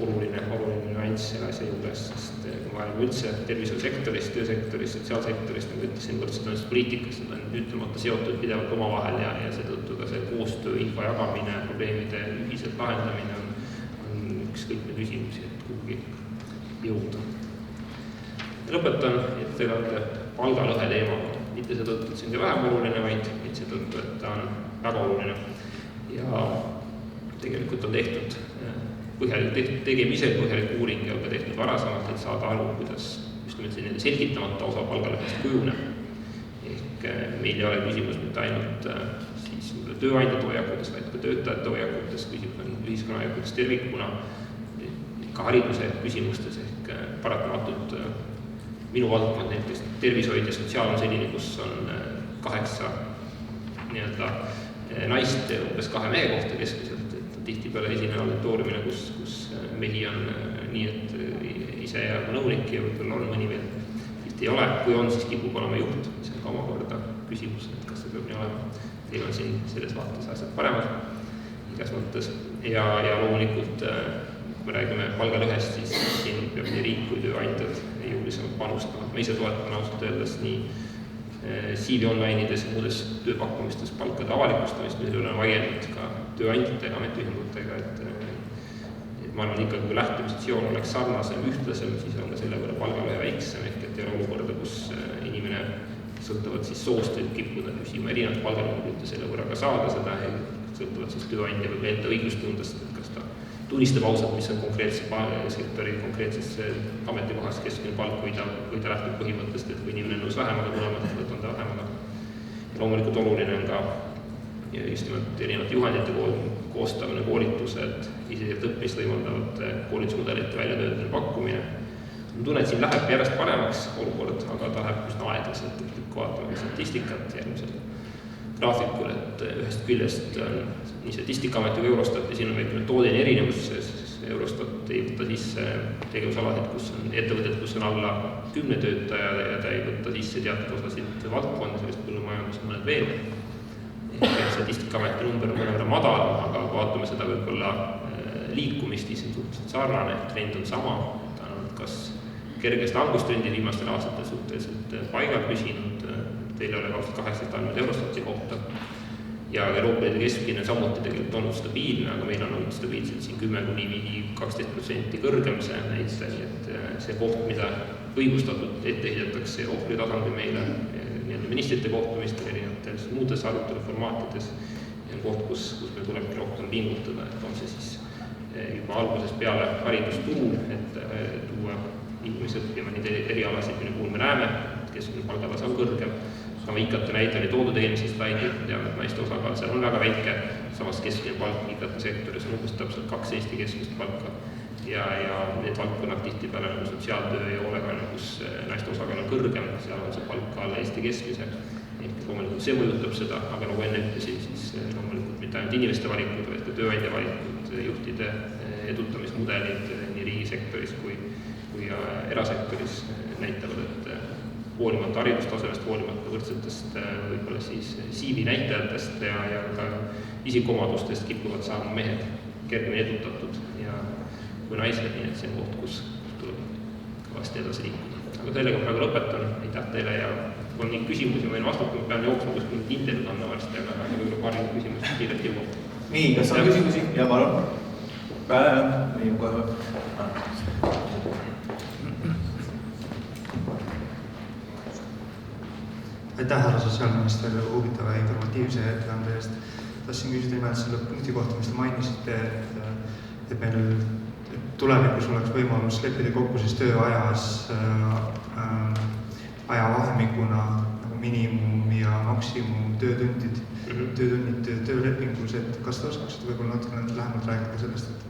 oluline nüanss selle asja juures, sest kui me oleme üldse tervishoiusektorist, töösektorist, sotsiaalsektorist, nagu ütlesin, võrdselt poliitikast, need on ütlemata seotud pidevalt omavahel ja seetõttu ka see koostöö, info jagamine, probleemide ühiselt lahendamine on ükskõikne küsimusi, et kuhugi jõuda. Lõpetan, et te olete palgalõhe teemaga. Mitte seetõttu, et see on vähem oluline, vaid seetõttu, et ta on väga oluline. Ja tegelikult on tehtud tegemisel põhjalik uuring ja ka tehtud varasemalt, et saada aru, kuidas just nimelt selline selgitamata osa palgalõhest kujuneb. Ehk meil ei ole küsimus mitte ainult siis tööandjate hoiakutes, vaid ka töötajate hoiakutes, küsimus on ühiskonna hoiakutes tervikuna, ka hariduse küsimustes ehk paratamatult minu valdkond, näiteks tervishoid ja sotsiaal on selline, kus on 8 naist umbes 2 mehe kohta keskmiselt, et tihtipeale esineb auditooriumile, kus mehi on nii, et ise ja nõunik ja võib-olla on mõni veel tihti ei ole, kui on, siis kipub olema juht, mis on ka omakorda küsimus, et kas see peab nii olema. Teil on siin selles vaates asjad paremad igas mõttes ja loomulikult kui me räägime palgalõhest, siis siin peab nii riik kui tööandjad jõulisemalt panustama. Ma ise toetan ausalt öeldes nii CV online'ides ja muudes tööpakkumistes palkade avalikustamist, mille üle on vaielnud ka tööandjatega, ametiühingutega, et ma arvan ikkagi, kui lähtepositsioon oleks sarnasem, ühtlasem, siis on ka selle võrra palgalõhe väiksem, ehk et ei ole olukorda, kus inimene sõltuvad siis soost võib kippuda küsima erinevat palganumbrit ja selle võrra ka saada seda, sõltuvad siis tööandja või enda õiglustundest, et kas ta tunnistab ausalt, mis on konkreetse sektori, konkreetses ametikohas keskmine palk või ta lähtub põhimõttest, et kui inimene on nõus vähemaga tulema, siis võtan ta vähemaga. Ja loomulikult oluline on ka just nimelt erinevate juhendite koostamine, koolitused, iseseisvat õppimist võimaldavate koolitusmudelite väljatöötamine, pakkumine. Ma tunnen, et siin läheb järjest paremaks olukord, aga ta läheb üsna aeglaselt, et kui vaatame statistikat järgmisel graafikul, et ühest küljest nii Statistikaameti kui Eurostat ja siin on väike metoodiline erinevus, sest Eurostat ei võtta sisse tegevusalasid, kus on ettevõtted, kus on alla 10 töötaja ja ta ei võtta sisse teatud osasid valdkonda, sellest põllumajandus ja mõned veel. Statistikaameti number on mõnevõrra madalam, aga kui vaatame seda võib-olla liikumist, siis on suhteliselt sarnane, trend on sama, ta on kas kerges langustrendi viimastel aastatel suhteliselt paigal püsinud, teil ei ole 2018 andmed Eurostati kohta ja Euroopa Liidu keskmine samuti tegelikult olnud stabiilne, aga meil on olnud stabiilselt siin 10–12% kõrgem see näitaja, nii et see koht, mida õigustatud ette heidetakse Euroopa Liidu tasandil meile ministrite kohtumistel erinevates muudes aruteluformaatides ja on koht, kus meil tulebki rohkem pingutada, et on see siis juba algusest peale haridusturul, et tuua inimesi õppima nii erialasid, mille puhul me näeme, et keskmine palgatase on kõrgem. Sama IKT näide oli toodud eelmise slaidi, teame, et naiste osakaal seal on väga väike, samas keskmine palk IKT sektoris on umbes täpselt 2 Eesti keskmist palka ja need valdkonnad tihtipeale nagu sotsiaaltöö ja hoolekanne, kus naiste osakaal on kõrgem, seal on see palk alla Eesti keskmise. Ehk loomulikult see mõjutab seda, aga nagu enne ütlesin, siis loomulikult mitte ainult inimeste valikud, vaid ka tööandja valikud, juhtide edutamismudelid nii riigisektoris kui erasektoris näitavad, et hoolimata haridustasemest, hoolimata võrdsetest võib-olla siis CV näitajatest ja ka isikuomadustest kipuvad saama mehed kergemini edutatud ja kui naised, nii et see on koht, kus tuleb kõvasti edasi liikuda. Aga sellega praegu lõpetan, aitäh teile ja kui on mingi küsimusi, ma võin vastata, ma pean jooksma kuskil intervjuud andma varsti, aga võib-olla paari küsimust kiirelt jõuab. Nii, kas on küsimusi? Ja palun. Nii, kohe. Aitäh, härra sotsiaalminister, huvitava ja informatiivse ettekande eest. Tahtsin küsida nimelt selle punkti kohta, mis te mainisite, et meil tulevikus oleks võimalus leppida kokku siis tööajas ajavahemikuna nagu miinimum ja maksimum töötunnid töölepingus, et kas te oskaksite võib-olla natuke lähemalt rääkida sellest, et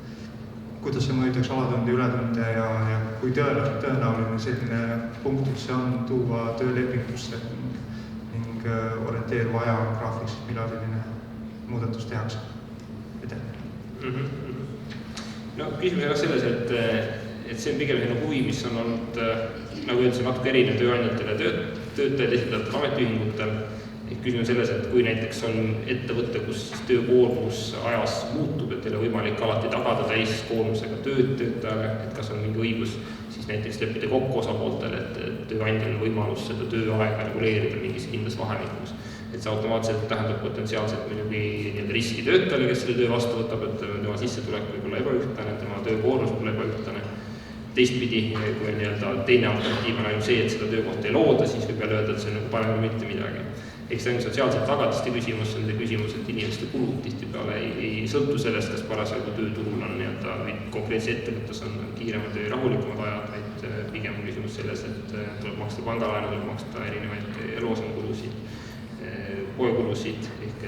kuidas see mõjutaks alatunde, ületunde ja kui tõenäoline selline punkt üldse on tuua töölepingusse ning orienteeruva ajagraafiks, millal selline muudatus tehakse. Aitäh. No küsimus on selles, et see on pigem selline huvi, mis on olnud, nagu öeldakse, natuke erinev tööandjatele ja töötajad esindatud ametiühingutel. Küsimus selles, et kui näiteks on ettevõte, kus töökoormus ajas muutub, et teil on võimalik alati tagada täiskoormusega töötajale, et kas on mingi õigus siis näiteks leppida kokku osapooltele, et tööandjal on võimalus seda tööaega reguleerida mingis kindlas vahemikus. Et see automaatselt tähendab potentsiaalselt muidugi riski töötajale, kes selle töö vastu võtab, et tema sissetulek võib olla ebaühtlane, tema töökoormus võib olla ebaühtlane. Teistpidi, kui on teine alternatiiv on ainult see, et seda töökohta ei looda, siis võib öelda, et see on nagu parem mitte midagi. Ehk see on sotsiaalsete tagatiste küsimus, see on see küsimus, et inimeste kulud tihtipeale ei sõltu sellest, kas parasjagu tööturul on või konkreetse ettevõttes on kiiremad või rahulikumad ajad, vaid pigem on küsimus selles, et tuleb maksta pangalaenu, tuleb maksta erinevaid eluasemekulusid, poekulusid, ehk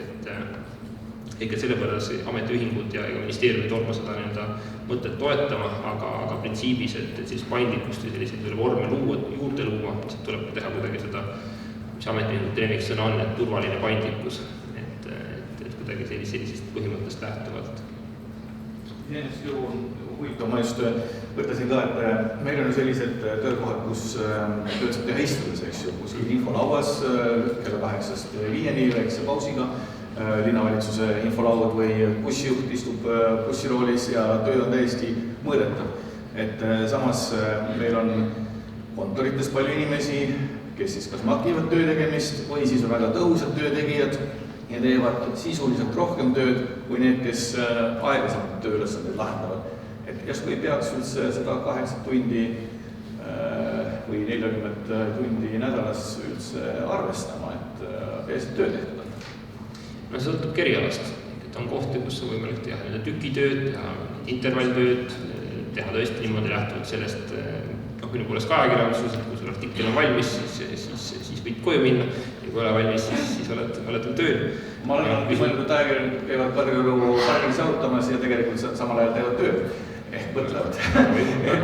et sellepärast ametiühingud ja ministeeriumid olema seda mõtet toetama, aga printsiibis, et siis paindlikkust või selliseid vorme juurde luua, siis tuleb teha kuidagi seda, mis ametiühingute lemiksõna on, et turvaline paindlikkus, et kuidagi sellisest põhimõttest lähtuvalt. Just ju huvitav, ma just võtasin ka, et meil on sellised töökohad, kus tööd saab teha istudes, eks ju, kus infolauas kella 8-st 5-ni väikse pausiga, linnavalitsuse infolaud või bussijuht istub bussiroolis ja töö on täiesti mõõdetav. Et samas meil on kontorites palju inimesi, kes siis kas makivad töö tegemist või siis on väga tõhusad töötegijad ja teevad sisuliselt rohkem tööd kui need, kes aeglasemalt tööülesandeid lahendavad. Et järsku ei peaks üldse seda 8 tundi või 40 tundi nädalas üldse arvestama, et peaasi töö tehtud. No see sõltub erialast, et on kohti, kus on võimalik teha tükitööd, teha intervalltööd, teha tõesti niimoodi lähtuvalt sellest, minu poolest ka ajakirjandusest, kui sul artikkel on valmis, siis võid koju minna ja kui ole valmis, siis oled veel tööl. Ma olen mõelnud, et ajakirjanikud käivad Kadrioru pargis jautamas ja tegelikult samal ajal teevad tööd. Ehk mõtlevad.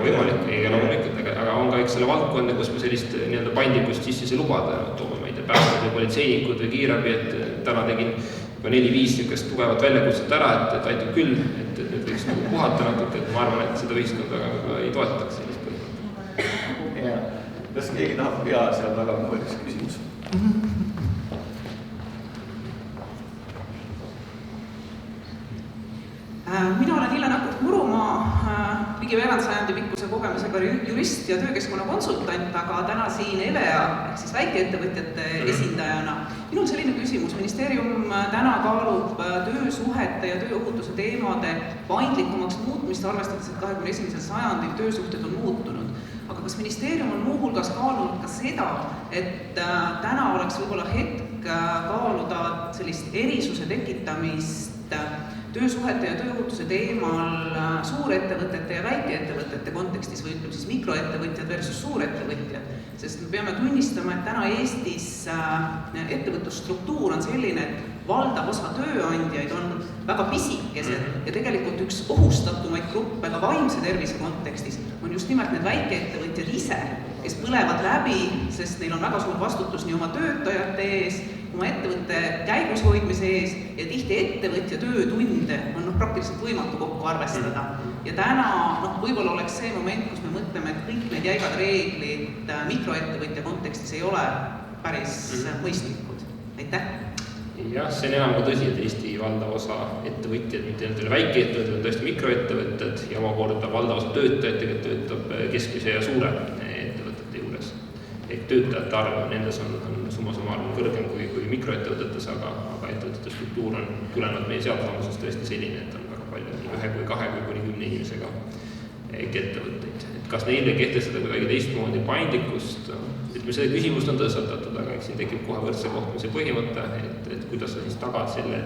Võimalik, ei ole loomulikult, aga on ka üks selle valdkonda, kus me sellist paindlikkust sisse lubada, toome meid päästjad või politseinikud või kiirabi, et täna tegin juba 4-5 niisugust tugevat väljakutset ära, et aitab küll, et nüüd võiks puhata natuke, et ma arvan, et seda ühiskonda ei toetaks sellist põhimõtet. Ja, kas keegi tahab seal taga mõeldes küsimus? Mina olen Hille Nakut-Murumaa, ligi veerand sajandi pikkuse kogemusega jurist ja töökeskkonna konsultant, aga täna siin EVEA ehk siis väikeettevõtjate esindajana. Minul selline küsimus. Ministeerium täna kaalub töösuhete ja tööohutuse teemade paindlikumaks muutmist, arvestades, et 21. sajandil töösuhted on muutunud. Aga kas ministeerium on muuhulgas kaalunud ka seda, et täna oleks võib-olla hetk kaaluda sellist erisuse tekitamist töösuhete ja tööohutuse teemal suurettevõtete ja väikeettevõtete kontekstis või ütleme siis mikroettevõtjad versus suurettevõtjad, sest me peame tunnistama, et täna Eestis ettevõtlusstruktuur on selline, et valdav osa tööandjaid on väga pisikesed ja tegelikult üks ohustatumaid gruppe ka vaimse tervise kontekstis on just nimelt need väikeettevõtjad ise, kes põlevad läbi, sest neil on väga suur vastutus nii oma töötajate ees, oma ettevõtte käigus hoidmise ees ja tihti ettevõtja töötunde on praktiliselt võimatu kokku arvestada. Ja täna võib-olla oleks see moment, kus me mõtleme, et kõik need jäigad reeglid mikroettevõtja kontekstis ei ole päris mõistlikud. Aitäh! Jah, see on enam kui tõsi, et Eesti valdav osa ettevõtjad, mitte nendele väikeettevõtjad, on tõesti mikroettevõtted ja omakorda valdav osa töötajatega töötab keskmise ja suure ettevõtete juures. Ehk töötajate arv nendes on summa summarum kõrgem kui mikroettevõtetes, aga ettevõtete struktuur on tulenevalt meie seadusandlusest tõesti selline, et on väga palju nii 1 kui 2 kui kuni 10 inimesega ettevõtteid. Kas neile kehtestada kuidagi teistmoodi paindlikkust? Seda küsimust on tõstatud, aga siin tekib kohe võrdse kohtlemise põhimõte, et kuidas sa siis tagad selle,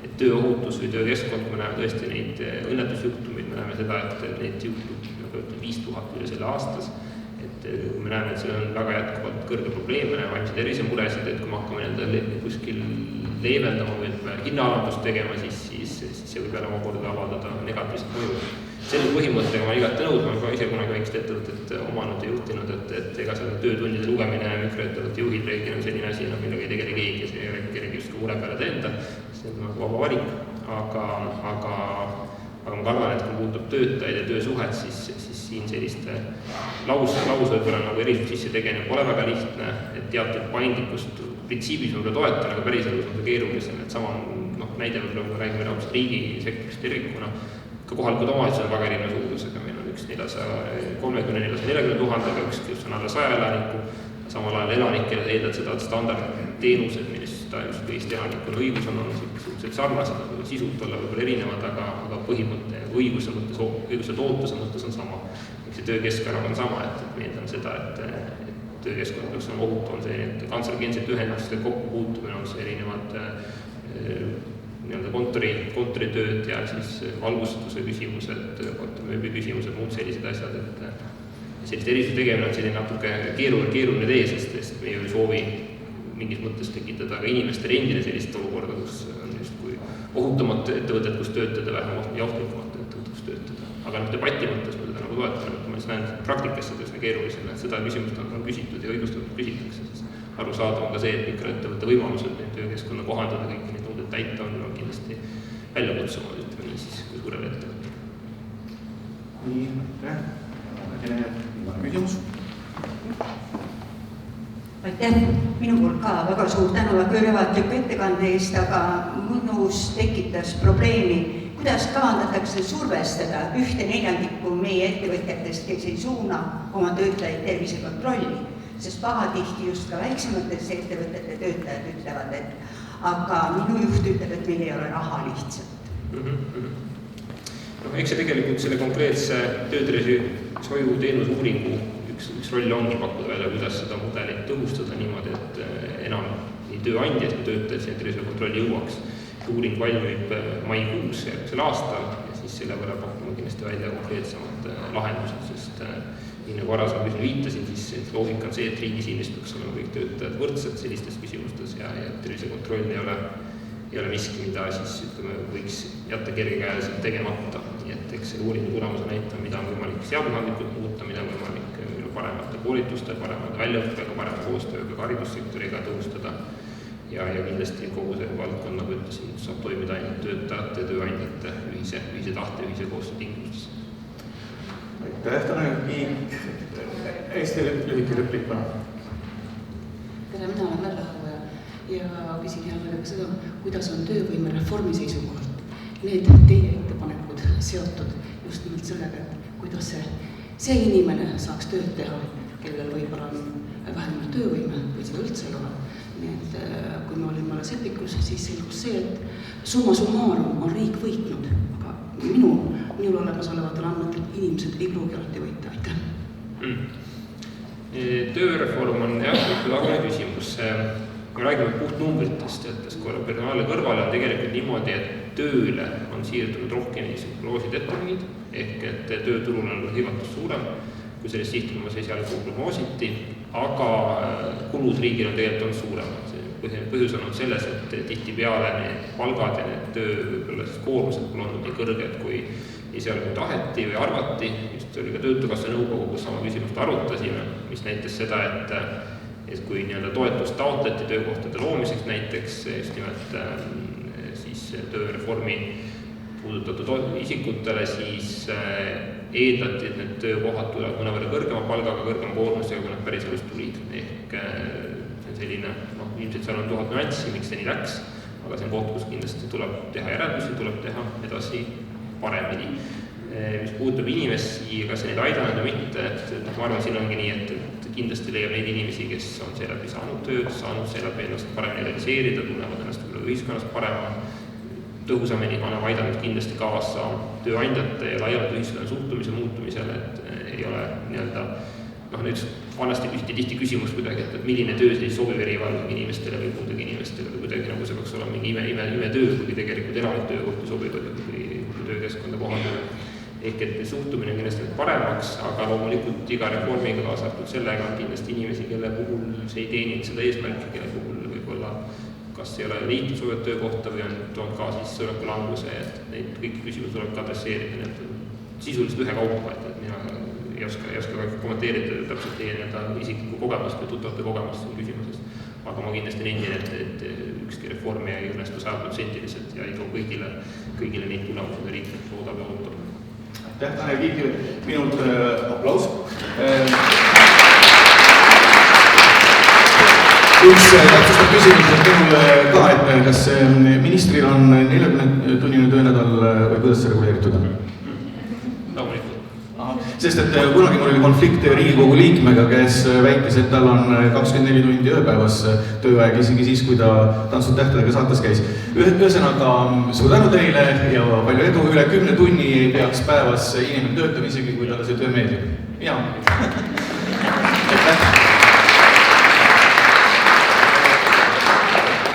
et tööohutus või töökeskkond, kui me näeme tõesti neid õnnetusjuhtumeid, me näeme seda, et neid juhtub 5000 üle selle aastas, et kui me näeme, et see on väga jätkuvalt kõrge probleem, me näeme vaimse tervise muresid, et kui me hakkame nende kuskil leevendama või hinnaalandust tegema, siis see võib jälle omakorda avaldada negatiivset mõju. Selle põhimõttega ma igati nõud, ma olen ka ise kunagi väikest ettevõtet omanud ja juhtinud, et ega selle töötundide lugemine mükroettevõtte juhid reeglina on selline asi, millega ei tegele keegi ja see ei ole kellegi just ka mure peale teenda, see on vaba valik, aga ma kardan, et kui puutub töötajaid ja töösuhet, siis siin selliste lausvõibolla nagu erisus sisse tegemine pole väga lihtne, et teatud paindlikkust printsiibis on toetan, aga päriselus on see keerulisem, et sama näide võib-olla, kui me räägime riigisektorist tervikuna, ka kohalikud omavalitsused on väga erineva suurusega, meil on üks 430-440 000, aga üks, kus on alla 100 elaniku, samal ajal elanikele eeldad seda standardteenused, millest just Eesti elanikul õigus on suhteliselt sarnased, sisult olla võib-olla erinevad, aga põhimõte õiguse mõttes, õiguse tootuse mõttes on sama. See töökeskkonnal on sama, et meeldan seda, et töökeskkond peaks olema ohutu, on see, et kantserogeenset ühendustega kokkupuutumine, on see erinevad kontoritööd ja siis valgustuse küsimused, kontorimööbli küsimused, muud sellised asjad, et sellist erisuse tegemine on selline natuke keeruline tee, sest me ei soovi mingis mõttes tekitada ka inimestele endile sellist olukorda, kus on justkui ohutumat ettevõtet, kus töötada, vähem ohtlikumat ettevõtet, kus töötada. Aga debati mõttes ma seda nagu toetan, et ma siis näen praktikas seda üsna keerulisena, et seda küsimust on küsitud ja õigustatud küsitakse, siis aru saada on ka see, et mikroettevõtte võimalused neid töökeskkonna kohandada, kõik neid nõuded täita on kindlasti välja kutsuma, ütleme nii siis, kui suurel ettevõttel. Nii, küsimus? Aitäh, minu poolt ka väga suur tänu väga ülevaatliku ettekande eest, aga minus tekitas probleemi, kuidas kavandatakse survestada 1/4 meie ettevõtjatest, kes ei suuna oma töötajaid tervisekontrolli, sest pahatihti just ka väiksemates ettevõtete töötajad ütlevad, et aga minu juht ütleb, et meil ei ole raha lihtsalt. Eks see tegelikult selle konkreetse töötervishoiu teenusuuringu üks roll ongi pakkuda välja, kuidas seda mudelit tõhustada niimoodi, et enam nii tööandjad kui töötajad selle tervishoiukontrolli jõuaks. Uuring valmib maikuus järgmisel aastal ja siis selle võrra pakkuma kindlasti välja konkreetsemad lahendused, sest nii nagu varasem viitasin, siis loogika on see, et riigi silmis peaks olema kõik töötajad võrdsed sellistes küsimustes ja tervisekontroll ei ole miski, mida siis võiks jätta kergekäeliselt tegemata. Nii et eks selle uuringu tulemus näitab, mida on võimalik seadusandlikult muuta, mida on võimalik paremate koolituste, paremate väljaõppega, parema koostööga ka haridussektoriga tõhustada. Ja kindlasti kogu see valdkond, nagu ütlesin, saab toimida ainult töötajate ja tööandjate ühise tahte, ühise koostöö tingimustes. Aitäh, Tanel Kiik. Eesti lühike replik, pane. Tere, mina olen Merle Hauja ja küsin hea meelega seda, kuidas on töövõime reformi seisukohalt need teie ettepanekud seotud just nimelt sellega, et kuidas see inimene saaks tööd teha, kellel võib-olla on vähenenud töövõime või seda üldse ei ole. Nii et kui me olime alles epikus, siis selgus see, et summa summarum on riik võitnud, aga minul olemas olevatel andmetel inimesed ei pruugi alati võita. Aitäh! Tööreform on väga küsimus. Kui me räägime puht numbritest, et personaalne kõrvale on tegelikult niimoodi, et tööle on siirdunud rohkem prognooside ettenägid, ehk et tööturul on hõivatus suurem, kui sellest sihtrühmas esialgu prognoositi, aga kulud riigil on tegelikult suuremad. Põhjus on selles, et tihtipeale need palgad ja need koormused pole olnud nii kõrged, kui esialgu taheti või arvati. Just oli ka Töötukassa nõukogu, kus sama küsimust arutasime, mis näitas seda, et kui toetust taotleti töökohtade loomiseks näiteks, just nimelt siis tööreformi puudutatud isikutele, siis eeldati, et need töökohad tulevad mõnevõrra kõrgema palgaga, kõrgema koormusega, kui nad päris elus tulid. Ehk see on selline, ilmselt seal on 1000 nüanssi, miks see nii läks, aga see on koht, kus kindlasti tuleb teha järeldusi, tuleb teha edasi paremini. Mis puudutab inimesi, kas neid aidanud või mitte, et ma arvan, siin ongi nii, et kindlasti leiab neid inimesi, kes on seeläbi saanud tööd, saanud seeläbi ennast paremini realiseerida, tunnevad ennast ühiskonnas parema, tõhusamini annab aidanud kindlasti kaasa tööandjate ja laiemalt ühiskonna suhtumise muutumisele, et ei ole nüüd vanasti küsiti tihti küsimus kuidagi, et milline töö siis sobib erivajadusega inimestele või puudega inimestele või kuidagi nagu see peaks olema mingi imetöö, kuigi tegelikult enamik töökohti sobivad või töökeskkonda kohandada. Ehk et suhtumine on kindlasti paremaks, aga loomulikult iga reformiga kaasartud sellega on kindlasti inimesi, kelle puhul see ei teeninud seda eesmärki, kelle puhul võib-olla kas ei ole liitud sobivat töökohta või on toonud ka sissetuleku languse, et neid kõiki küsimusi tuleb ka adresseerida sisuliselt ühekaupa, et mina ei oska kommenteerida täpselt teie isiklikku kogemust või tuttavate kogemust siin küsimuses. Aga ma kindlasti nendin, et ükski reformi ei õnnestu 100% ja ei too kõigile neid tulemusi, mida riik loodab ja ootab. Aitäh, Tanel Kiikile. Minult aplaus. Üks täpsustab küsimus minule ka, et kas ministril on 40-tunnine töönädal või kuidas see reguleeritud on? Sest et kunagi mul oli konflikt Riigikogu liikmega, kes väitis, et tal on 24 tundi ööpäevas tööaeg, isegi siis, kui ta Tantsud tähtedega saates käis. Ühesõnaga, suur tänu teile ja palju edu, üle 10 tunni ei peaks päevas inimene töötama, isegi kui talle see töö meeldib. Jaa.